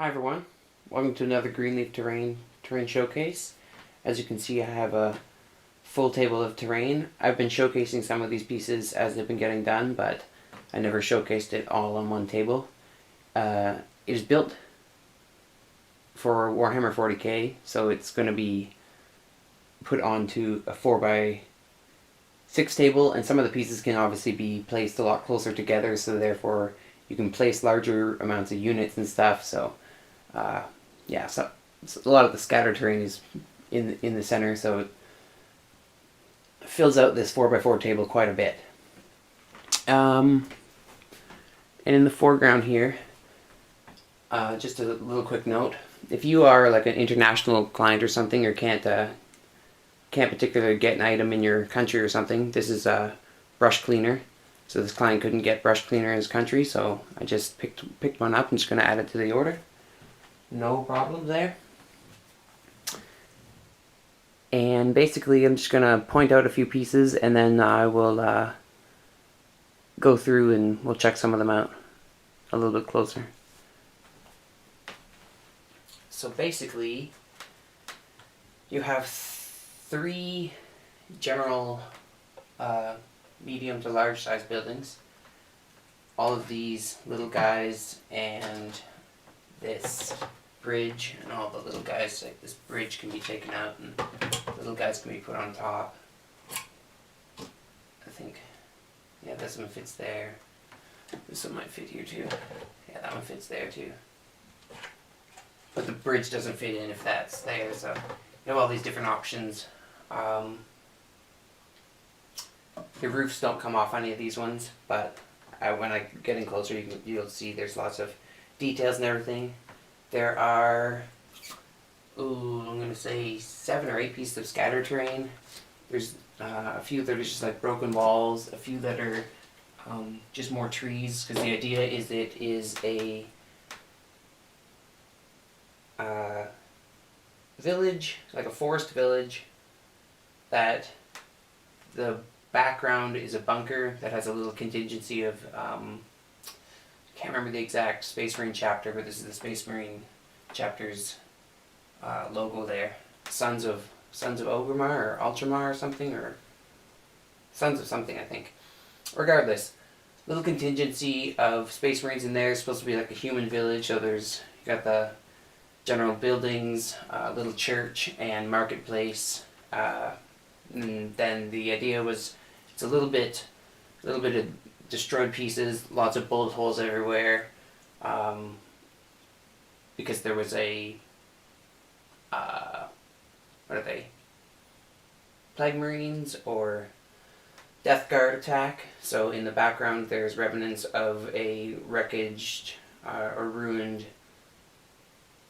Hi everyone, welcome to another Greenleaf Terrain showcase. As you can see, I have a full table of terrain. I've been showcasing some of these pieces as they've been getting done, but I never showcased it all on one table. It is built for Warhammer 40k, so it's going to be put onto a 4x6 table, and some of the pieces can obviously be placed a lot closer together, so therefore you can place larger amounts of units and stuff. So yeah, so a lot of the scatter terrain is in the center, so it fills out this 4x4 table quite a bit. And in the foreground here, just a little quick note: if you are like an international client or something, or can't particularly get an item in your country or something, this is a brush cleaner. So this client couldn't get brush cleaner in his country, so I just picked one up and just going to add it to the order. No problem there. And basically I'm just going to point out a few pieces, and then I will go through and we'll check some of them out a little bit closer. So basically you have three general medium to large size buildings. All of these little guys and this bridge, and all the little guys, like this bridge can be taken out and little guys can be put on top. I think, yeah, this one fits there. This one might fit here too. Yeah, that one fits there too. But the bridge doesn't fit in if that's there, so you have all these different options. The roofs don't come off any of these ones, but when I get in closer, you'll see there's lots of details and everything. There are, I'm going to say 7 or 8 pieces of scatter terrain. There's a few that are just like broken walls, a few that are just more trees, because the idea is it is a village, like a forest village, that the background is a bunker that has a little contingency of, I can't remember the exact Space Marine chapter, but this is the Space Marine chapter's logo there. Sons of Orgrimmar or Ultramar or something, or Sons of something, I think. Regardless, little contingency of Space Marines in there. It's supposed to be like a human village, so you got the general buildings, little church and marketplace. And then the idea was it's a little bit of destroyed pieces, lots of bullet holes everywhere, because there was a what are they? Plague Marines or Death Guard attack. So in the background there's remnants of a wreckaged or ruined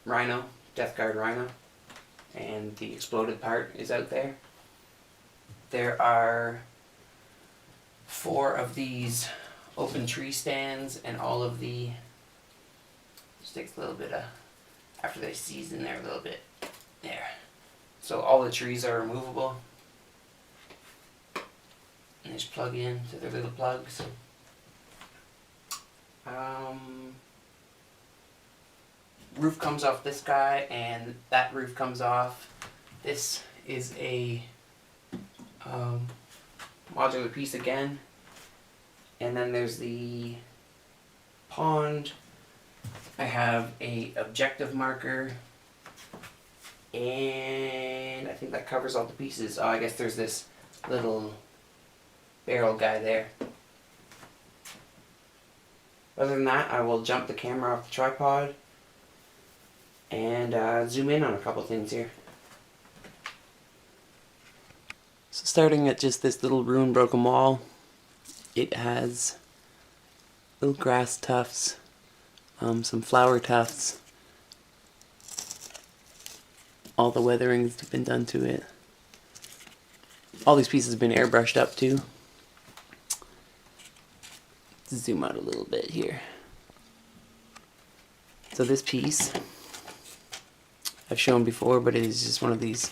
Rhino, Death Guard Rhino, and the exploded part is out there. There are 4 of these open tree stands, and all of the, just takes a little bit of, after they season there a little bit, there. So all the trees are removable, and just plug in to their little plugs. Roof comes off this guy, and that roof comes off. This is a modular piece again, and then there's the pond. I have a objective marker, and I think that covers all the pieces. Oh, I guess there's this little barrel guy there. Other than that, I will jump the camera off the tripod and zoom in on a couple things here. So starting at just this little ruined broken wall, it has little grass tufts, some flower tufts. All the weathering's been done to it. All these pieces have been airbrushed up too. Zoom out a little bit here. So this piece I've shown before, but it is just one of these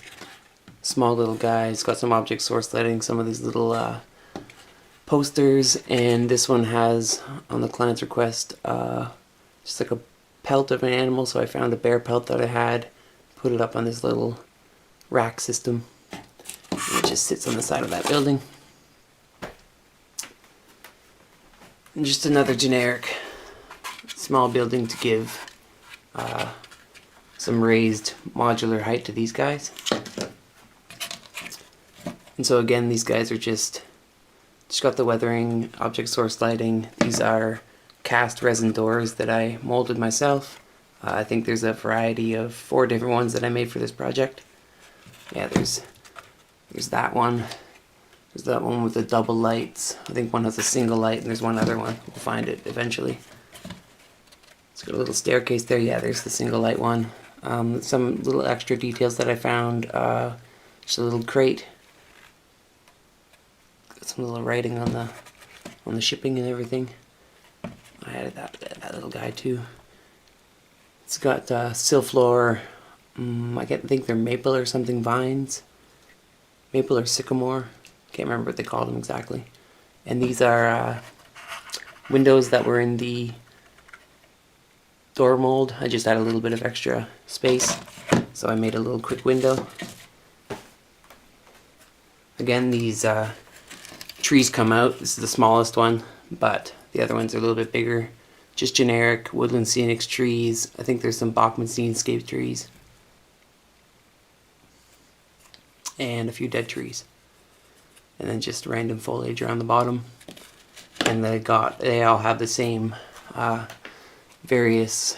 small little guys. Got some object source lighting, some of these little posters, and this one has, on the client's request, just like a pelt of an animal, so I found a bear pelt that I had, put it up on this little rack system. It just sits on the side of that building. And just another generic small building to give some raised modular height to these guys. And so again, these guys are just got the weathering, object source lighting. These are cast resin doors that I molded myself. I think there's a variety of 4 different ones that I made for this project. Yeah, there's that one. There's that one with the double lights. I think one has a single light, and there's one other one. We'll find it eventually. It's got a little staircase there. Yeah, there's the single light one. Some little extra details that I found. Just a little crate. Got some little writing on the shipping and everything. I added that little guy too. It's got sill floor. I think they're maple or something vines. Maple or sycamore. Can't remember what they called them exactly. And these are windows that were in the door mold. I just had a little bit of extra space, so I made a little quick window. Again, these trees come out. This is the smallest one, but the other ones are a little bit bigger. Just generic Woodland Scenics trees. I think there's some Bachman Scenescape trees. And a few dead trees. And then just random foliage around the bottom. And they all have the same various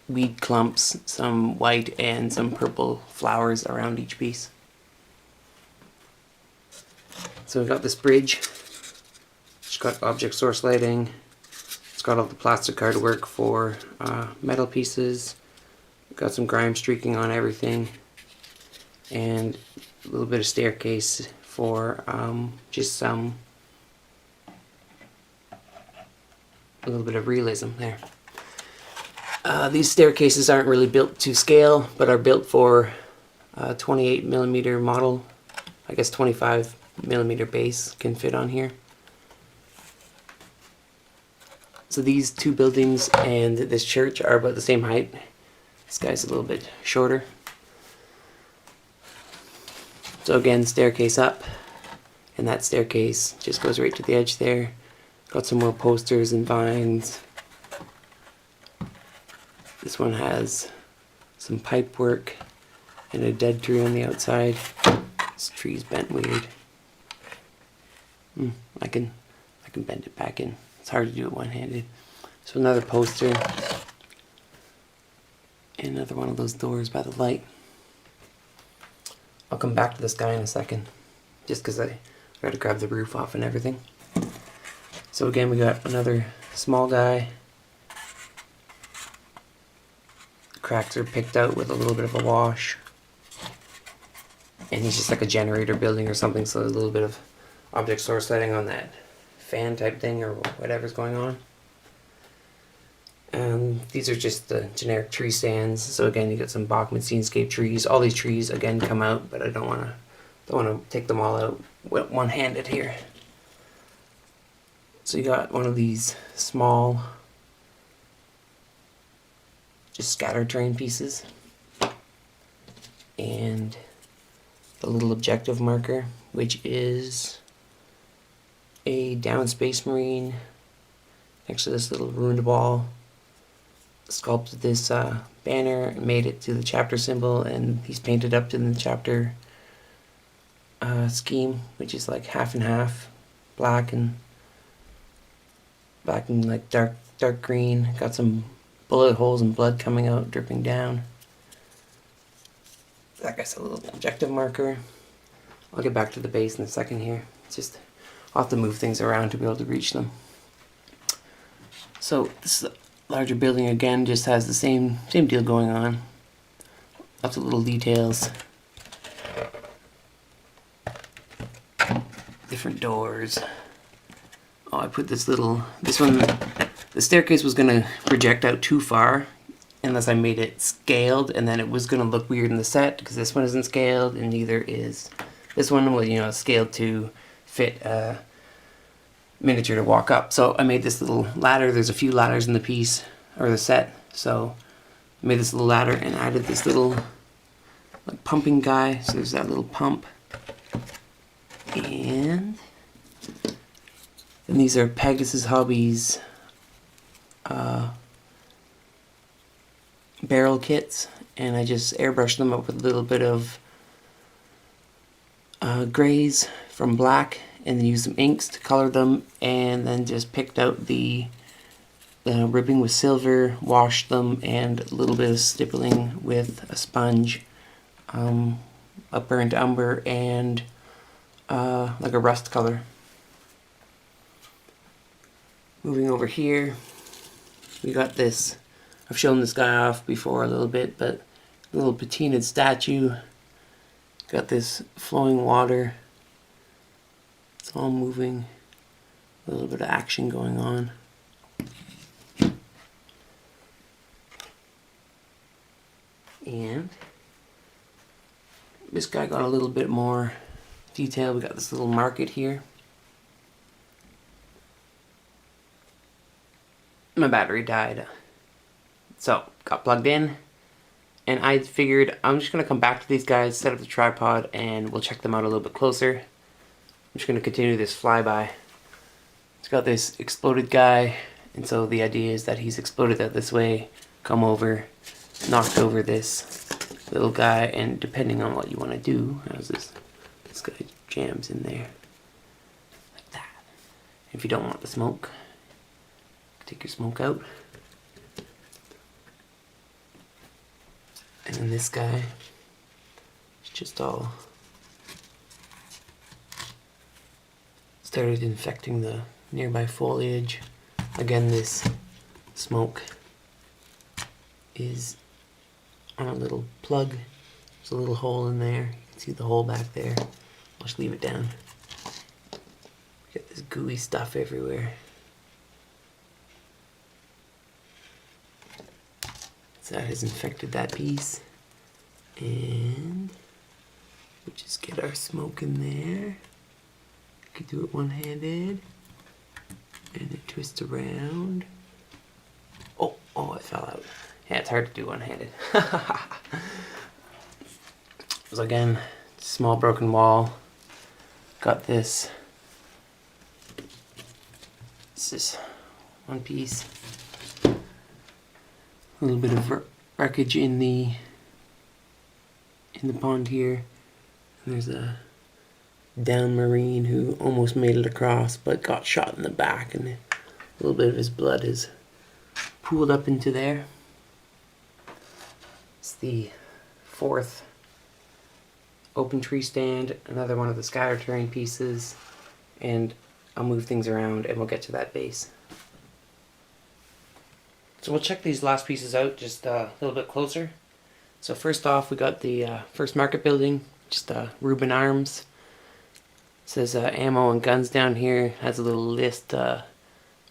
weed clumps, some white and some purple flowers around each piece. So we've got this bridge. It's got object source lighting. It's got all the plastic card work for metal pieces. Got some grime streaking on everything. And a little bit of staircase for just a little bit of realism there. These staircases aren't really built to scale, but are built for 28mm model. I guess 25mm base can fit on here. So these 2 buildings and this church are about the same height. This guy's a little bit shorter. So again, staircase up, and that staircase just goes right to the edge there. Got some more posters and vines. This one has some pipe work and a dead tree on the outside. This tree's bent weird. I can bend it back in. It's hard to do it one-handed. So another poster. And another one of those doors by the light. I'll come back to this guy in a second, just because I gotta grab the roof off and everything. So again, we got another small guy. The cracks are picked out with a little bit of a wash. And he's just like a generator building or something, so there's a little bit of object source lighting on that fan type thing or whatever's going on. These are just the generic tree stands. So again, you got some Bachman Scenescape trees. All these trees again come out, but I don't want to take them all out one-handed here. So you got one of these small, just scatter terrain pieces, and the little objective marker, which is a down Space Marine next to this little ruined wall. Sculpted this banner, made it to the chapter symbol, and he's painted up to the chapter scheme, which is like half and half, black and like dark green. Got some bullet holes and blood coming out, dripping down. That guy's a little objective marker. I'll get back to the base in a second here. It's just I'll have to move things around to be able to reach them. So this is larger building again, just has the same deal going on. Lots of little details. Different doors. Oh, I put this one, the staircase was gonna project out too far unless I made it scaled, and then it was gonna look weird in the set because this one isn't scaled and neither is this one. Well, scaled to fit a miniature to walk up. So I made this little ladder. There's a few ladders in the piece, or the set, So I made this little ladder and added this little like pumping guy. So there's that little pump. And these are Pegasus Hobbies barrel kits, and I just airbrushed them up with a little bit of grays from black, and then used some inks to color them, and then just picked out the ribbing with silver, washed them, and a little bit of stippling with a sponge, a burnt umber, and like a rust color. Moving over here, we got this. I've shown this guy off before a little bit, but a little patinaed statue. Got this flowing water. It's all moving. A little bit of action going on. And this guy got a little bit more detail. We got this little market here. My battery died, so got plugged in, and I figured I'm just gonna come back to these guys, set up the tripod, and we'll check them out a little bit closer. I'm just gonna continue this flyby. It's got this exploded guy, and so the idea is that he's exploded out this way, come over, knocked over this little guy, and depending on what you want to do, how's this guy jams in there like that. If you don't want the smoke, take your smoke out. And then this guy is just all started infecting the nearby foliage. Again, this smoke is on a little plug. There's a little hole in there. You can see the hole back there. I'll just leave it down. Got this gooey stuff everywhere. So that has infected that piece. And we just get our smoke in there. You can do it one-handed. And it twists around. Oh, it fell out. Yeah, it's hard to do one-handed. So again, small broken wall. Got this. This is one piece. A little bit of wreckage in the pond here. And there's a down Marine who almost made it across but got shot in the back, and a little bit of his blood is pooled up into there. It's the fourth open tree stand, another one of the scatter terrain pieces, and I'll move things around and we'll get to that base. So we'll check these last pieces out just a little bit closer. So first off, we got the first market building, just Reuben Arms. It says ammo and guns down here. Has a little list,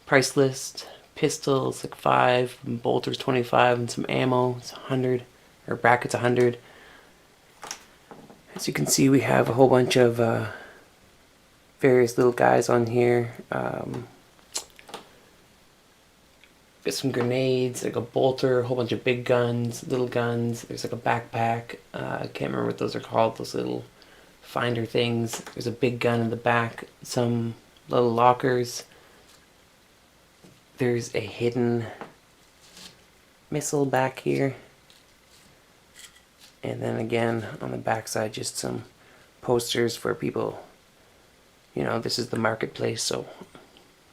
price list. Pistols like 5, and bolters 25, and some ammo. It's 100, or brackets 100. As you can see, we have a whole bunch of various little guys on here. Got some grenades, like a bolter, a whole bunch of big guns, little guns. There's like a backpack. I can't remember what those are called, those little finder things. There's a big gun in the back, some little lockers. There's a hidden missile back here. And then again, on the back side, just some posters for people. You know, this is the marketplace, so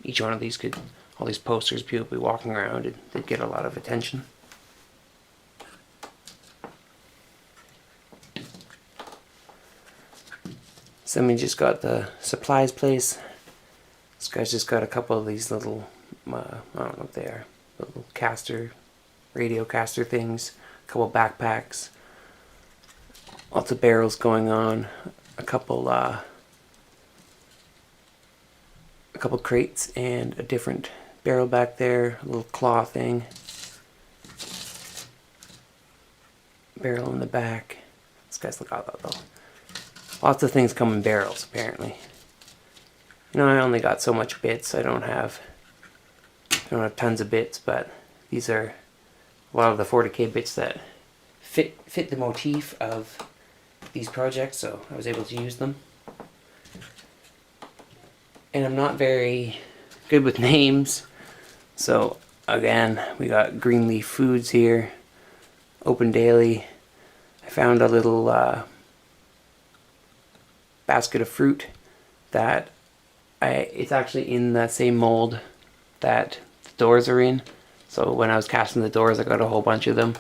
each one of these could... all these posters, people be walking around, and they'd get a lot of attention. So we just got the supplies place. This guy's just got a couple of these little, I don't know what they are, little caster, radio caster things, a couple backpacks, lots of barrels going on, a couple crates, and a different barrel back there, a little claw thing, barrel in the back. This guy's look out though. Lots of things come in barrels apparently. You know, I only got so much bits. I don't have tons of bits, but these are a lot of the 40K bits that fit the motif of these projects, so I was able to use them. And I'm not very good with names, so again, we got Greenleaf Foods here, open daily. I found a little basket of fruit that it's actually in the same mold that the doors are in. So when I was casting the doors, I got a whole bunch of them,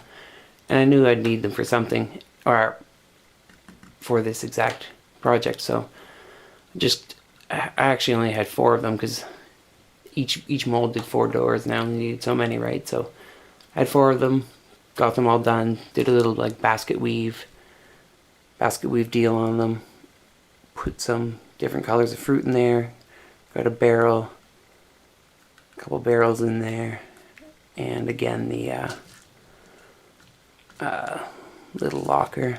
and I knew I'd need them for something, or for this exact project. So I actually only had 4 of them because each mold did 4 doors, and I only needed so many, right? So I had 4 of them, got them all done, did a little like basket weave deal on them, put some different colors of fruit in there, got a barrel, a couple barrels in there, and again the little locker.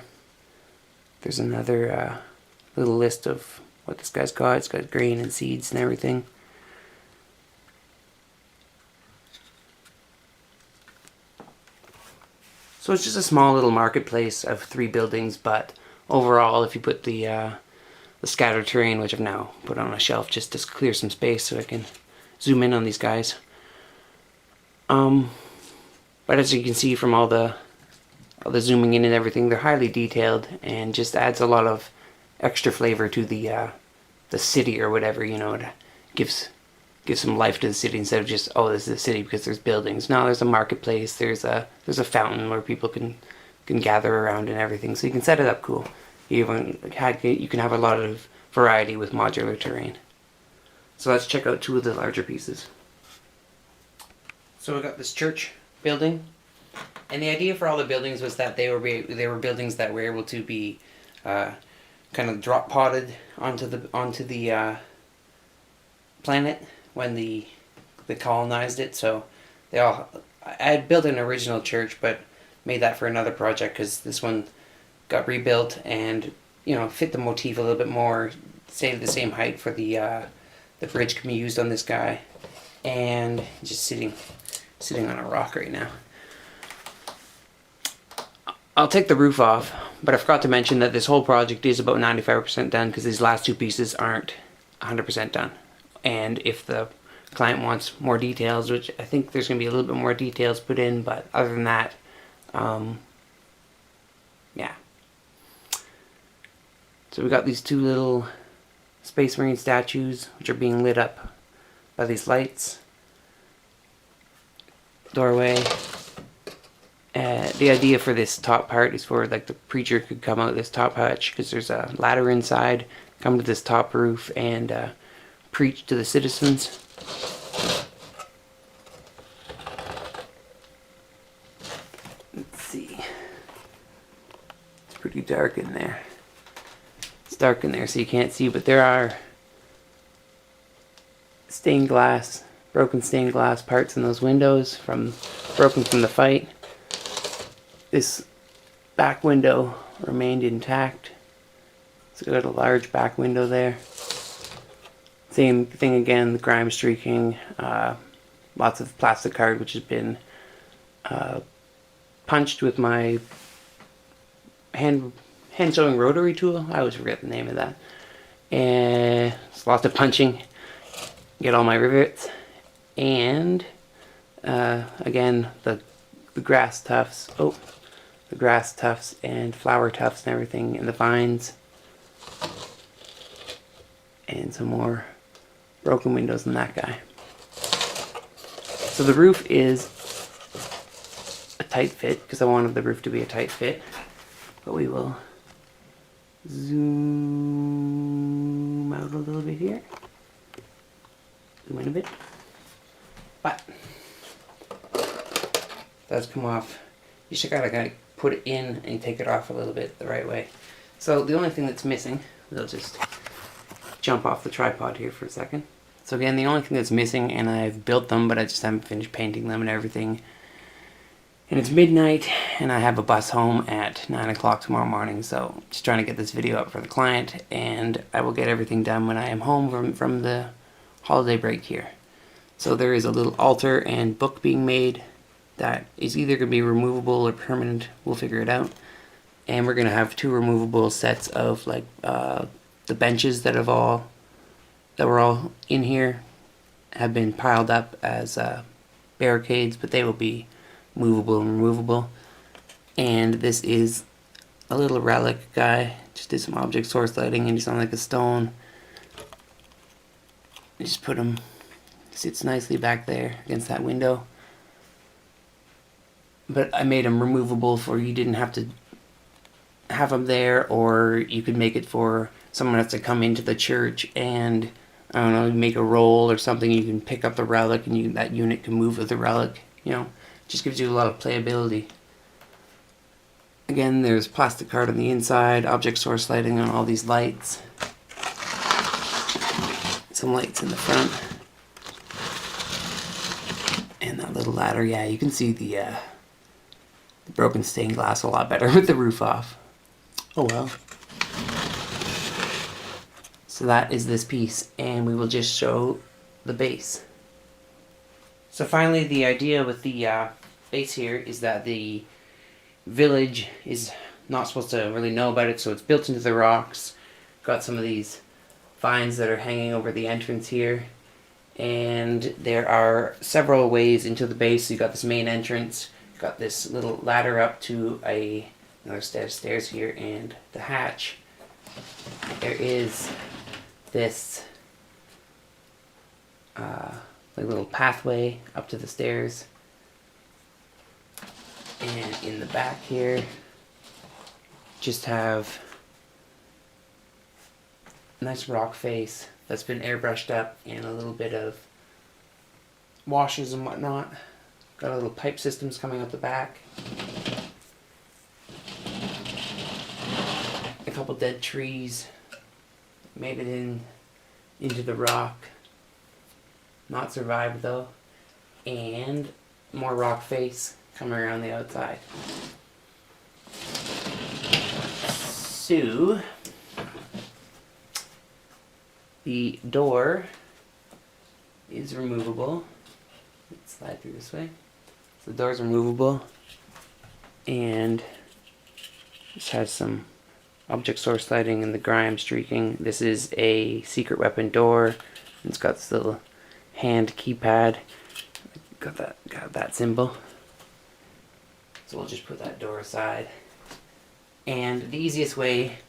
There's another little list of what this guy's got. It's got grain and seeds and everything. So it's just a small little marketplace of 3 buildings, but overall, if you put the scattered terrain, which I've now put on a shelf just to clear some space so I can zoom in on these guys. But as you can see from all the zooming in and everything, they're highly detailed and just adds a lot of extra flavor to the city or whatever, you know. It gives some life to the city instead of just, oh, this is a city because there's buildings. No, there's a marketplace, there's a fountain where people can gather around and everything, so you can set it up cool. You can have a lot of variety with modular terrain. So let's check out 2 of the larger pieces. So we got this church building, and the idea for all the buildings was that they were buildings that were able to be kind of drop potted onto the planet when they colonized it. So I had built an original church, but made that for another project because this one got rebuilt and, you know, fit the motif a little bit more, stayed the same height for the bridge can be used on this guy, and just sitting on a rock right now. I'll take the roof off, but I forgot to mention that this whole project is about 95% done because these last 2 pieces aren't 100% done. And if the client wants more details, which I think there's going to be a little bit more details put in, but other than that, yeah. So we got these 2 little Space Marine statues which are being lit up by these lights. Doorway. The idea for this top part is for like the preacher could come out this top hatch because there's a ladder inside, come to this top roof and preach to the citizens. Let's see. It's pretty dark in there. It's dark in there so you can't see, but there are broken stained glass parts in those windows broken from the fight. This back window remained intact. It's got a large back window there. Same thing again, the grime streaking, lots of plastic card which has been punched with my hand sewing rotary tool. I always forget the name of that. And it's lots of punching. Get all my rivets. And again, the grass tufts. Oh, the grass tufts and flower tufts and everything, and the vines. And some more broken windows in that guy. So the roof is a tight fit because I wanted the roof to be a tight fit. But we will zoom out a little bit here. Zoom in a bit. But that's come off. You just gotta put it in and take it off a little bit the right way. So the only thing that's missing, we'll just jump off the tripod here for a second. So again, the only thing that's missing, and I've built them, but I just haven't finished painting them and everything. And it's midnight, and I have a bus home at 9 o'clock tomorrow morning, so just trying to get this video up for the client, and I will get everything done when I am home from the holiday break here. So there is a little altar and book being made that is either going to be removable or permanent. We'll figure it out. And we're going to have 2 removable sets of like the benches that were all in here have been piled up as barricades, but they will be movable and removable. And this is a little relic guy. Just did some object source lighting, and he's on like a stone. Just put him, sits nicely back there against that window. But I made him removable for you didn't have to have him there, or you could make it for someone has to come into the church and, I don't know, make a roll or something. You can pick up the relic and that unit can move with the relic. You know, just gives you a lot of playability. Again, there's plastic card on the inside, object source lighting on all these lights. Some lights in the front. And that little ladder, yeah, you can see the broken stained glass a lot better with the roof off. Oh well. So that is this piece, and we will just show the base. So finally, the idea with the base here is that the village is not supposed to really know about it, so it's built into the rocks. Got some of these vines that are hanging over the entrance here, and there are several ways into the base. You got this main entrance, got this little ladder up to another set of stairs here, and the hatch. There is this like little pathway up to the stairs, and in the back here just have a nice rock face that's been airbrushed up and a little bit of washes and whatnot. Got a little pipe systems coming out the back, a couple dead trees made it into the rock. Not survived though. And more rock face coming around the outside. So the door is removable. Let's slide through this way. So the door is removable, and this has some object source lighting and the grime streaking. This is a secret weapon door. It's got this little hand keypad. Got that symbol. So we'll just put that door aside. And the easiest way,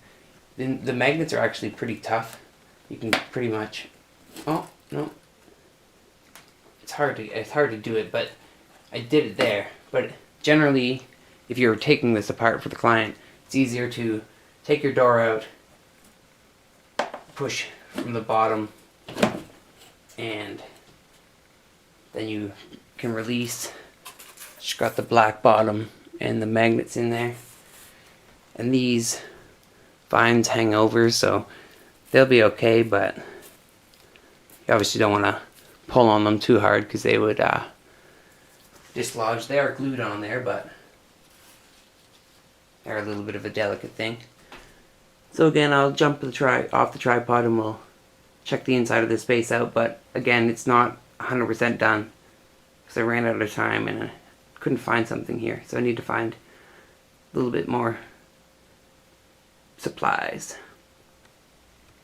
the magnets are actually pretty tough. You can pretty much, oh no, it's hard to do it, but I did it there. But generally, if you're taking this apart for the client, it's easier to take your door out, push from the bottom, and then you can release. Just got the black bottom and the magnets in there. And these vines hang over, so they'll be okay, but you obviously don't want to pull on them too hard because they would dislodge. They are glued on there, but they're a little bit of a delicate thing. So again, I'll jump off the tripod and we'll check the inside of this base out, but again, it's not 100% done because I ran out of time and I couldn't find something here, so I need to find a little bit more supplies.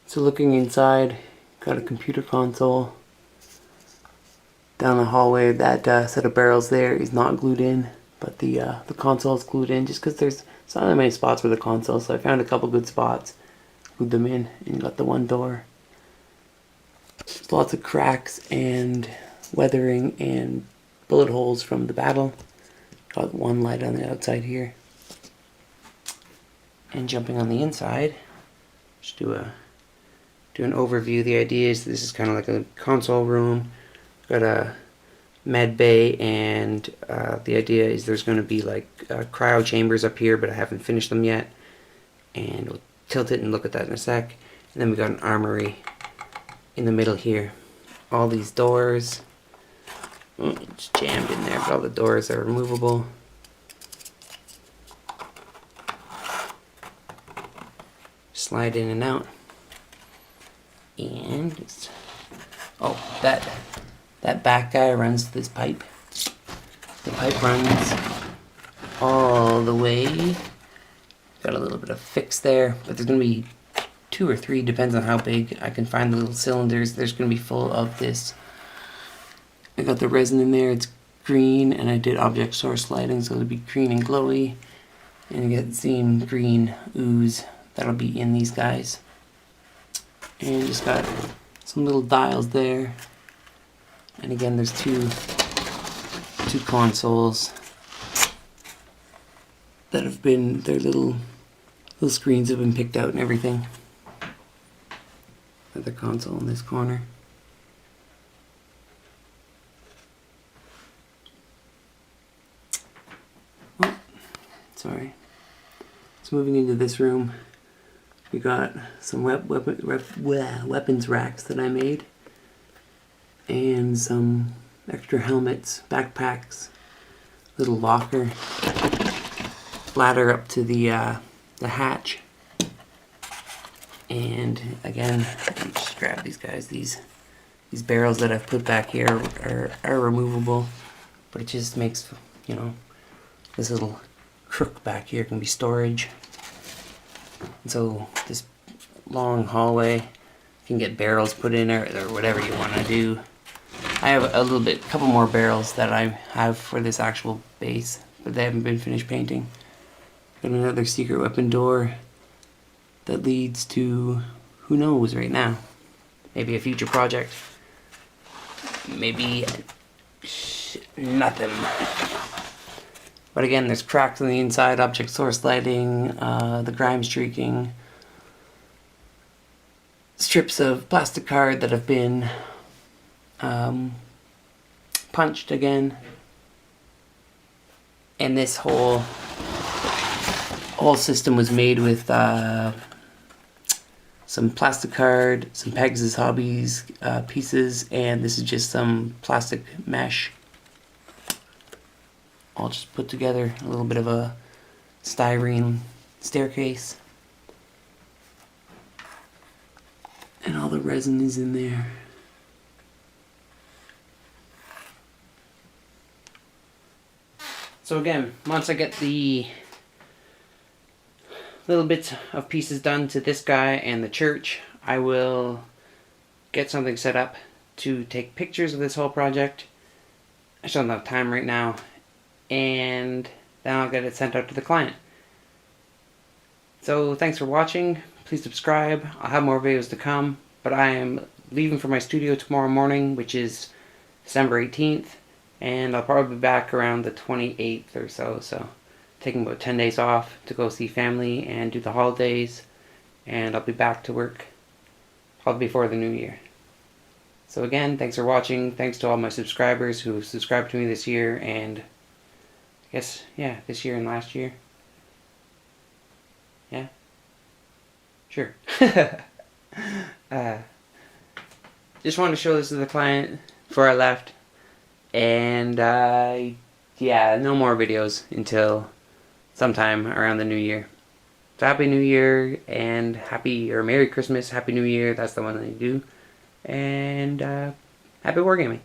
So looking inside, got a computer console. Down the hallway, that set of barrels there is not glued in, but the console is glued in just because there's not that many spots for the console, so I found a couple good spots, glued them in, and got the one door. There's lots of cracks and weathering and bullet holes from the battle. Got one light on the outside here. And jumping on the inside, just do an overview. The idea is this is kind of like a console room. Got a med bay, and the idea is there's going to be like cryo chambers up here, but I haven't finished them yet. And we'll tilt it and look at that in a sec. And then we got an armory in the middle here. All these doors, it's jammed in there, but all the doors are removable. Slide in and out. And oh, that back guy runs this pipe. The pipe runs all the way. Got a little bit of fix there, but there's going to be 2 or 3, depends on how big I can find the little cylinders. There's going to be full of this. I got the resin in there, it's green, and I did object source lighting, so it'll be green and glowy. And you get the same green ooze that'll be in these guys. And just got some little dials there. And again, there's two consoles that have been, their little screens have been picked out and everything. Another console in this corner. Oh, sorry. So moving into this room, we got some weapons racks that I made, and some extra helmets, backpacks, little locker, ladder up to the hatch, and again, let me just grab these guys. These barrels that I've put back here are removable, but it just makes, you know, this little crook back here can be storage. And so this long hallway, you can get barrels put in there or whatever you want to do. I have a couple more barrels that I have for this actual base, but they haven't been finished painting. Got another secret weapon door that leads to, who knows right now, maybe a future project, maybe nothing. But again, there's cracks on the inside, object source lighting, the grime streaking, strips of plastic card that have been punched again, and this whole system was made with some plastic card, some Pegasus Hobbies pieces, and this is just some plastic mesh. All just put together, a little bit of a styrene staircase. And all the resin is in there. So again, once I get the little bits of pieces done to this guy and the church, I will get something set up to take pictures of this whole project. I just don't have time right now. And then I'll get it sent out to the client. So thanks for watching. Please subscribe. I'll have more videos to come, but I am leaving for my studio tomorrow morning, which is December 18th, and I'll probably be back around the 28th or so, taking about 10 days off to go see family and do the holidays, and I'll be back to work probably before the new year. So again, thanks for watching. Thanks to all my subscribers who subscribed to me this year, and I guess, yeah, this year and last year. Yeah? Sure. Just wanted to show this to the client before I left. And, yeah, no more videos until sometime around the new year. So Happy New Year, and Merry Christmas, Happy New Year, that's the one that you do. And, Happy Wargaming.